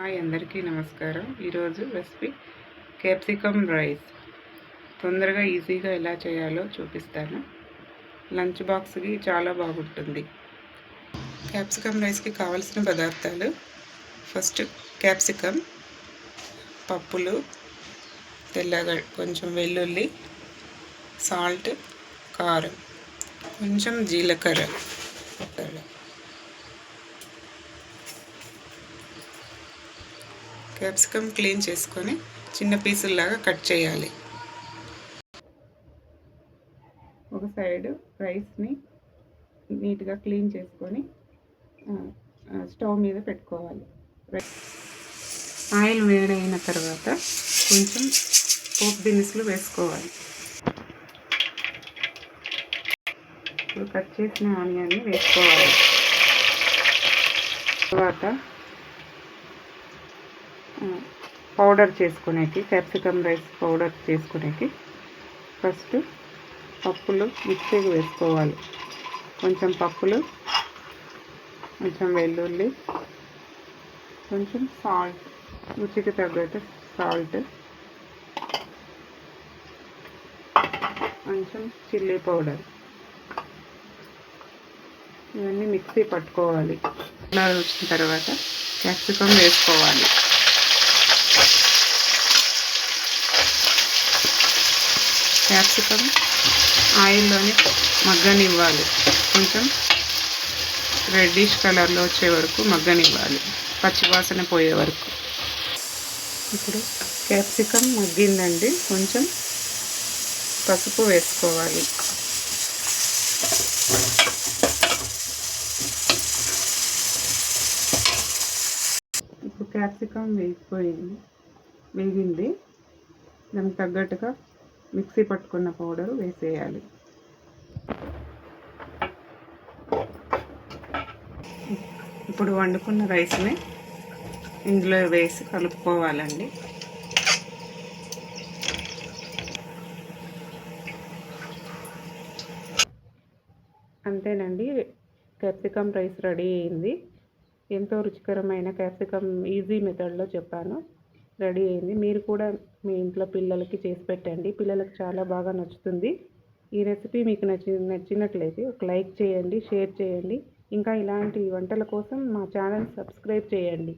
Hi అందరికీ నమస్కారం. ఈరోజు రెసిపీ క్యాప్సికమ్ రైస్ తొందరగా ఈజీగా ఎలా చేయాలో చూపిస్తాను. లంచ్ బాక్స్కి చాలా బాగుంటుంది. క్యాప్సికమ్ రైస్కి కావలసిన పదార్థాలు: ఫస్ట్ క్యాప్సికమ్, పప్పులు, కొంచెం వెల్లుల్లి, సాల్ట్, కారం, కొంచెం జీలకర్ర. క్యాప్సికమ్ క్లీన్ చేసుకొని చిన్న పీసుల్లాగా కట్ చేయాలి. ఒక సైడ్ రైస్ని నీట్గా క్లీన్ చేసుకొని స్టవ్ మీద పెట్టుకోవాలి. ఆయిల్ వేడైన తర్వాత కొంచెం పోపు దినుసులు వేసుకోవాలి. ఇప్పుడు కట్ చేసిన ఆనియన్ని వేసుకోవాలి. తర్వాత పౌడర్ చేసుకునేకి, క్యాప్సికమ్ రైస్ పౌడర్ చేసుకునేకి ఫస్ట్ పప్పులు మిక్సీకి వేసుకోవాలి. కొంచెం పప్పులు, కొంచెం వెల్లుల్లి, కొంచెం సాల్ట్, రుచికి తగ్గట్టు సాల్ట్, కొంచెం చిల్లీ పౌడర్, ఇవన్నీ మిక్సీ పట్టుకోవాలి. ఇలా వచ్చిన తర్వాత క్యాప్సికమ్ వేసుకోవాలి. క్యాప్సికమ్ ఆయిల్లోనే మగ్గనివ్వాలి. కొంచెం రెడ్డిష్ కలర్లో వచ్చే వరకు మగ్గనివ్వాలి, పచ్చివాసన పోయే వరకు. ఇప్పుడు క్యాప్సికమ్ మగ్గిందండి. కొంచెం పసుపు వేసుకోవాలి. ఇప్పుడు క్యాప్సికమ్ వేగింది. దానికి తగ్గట్టుగా మిక్సీ పట్టుకున్న పౌడరు వేసేయాలి. ఇప్పుడు వండుకున్న రైస్ని ఇందులో వేసి కలుపుకోవాలండి. అంతేనండి, క్యాప్సికమ్ రైస్ రెడీ అయింది. ఎంతో రుచికరమైన క్యాప్సికమ్ ఈజీ మెథడ్లో చెప్పాను, రెడీ అయింది. మీరు కూడా మీ ఇంట్లో పిల్లలకి చేసి పెట్టండి. పిల్లలకు చాలా బాగా నచ్చుతుంది. ఈ రెసిపీ మీకు నచ్చినట్లయితే ఒక లైక్ చేయండి, షేర్ చేయండి. ఇంకా ఇలాంటి వంటల కోసం మా ఛానల్ సబ్స్క్రైబ్ చేయండి.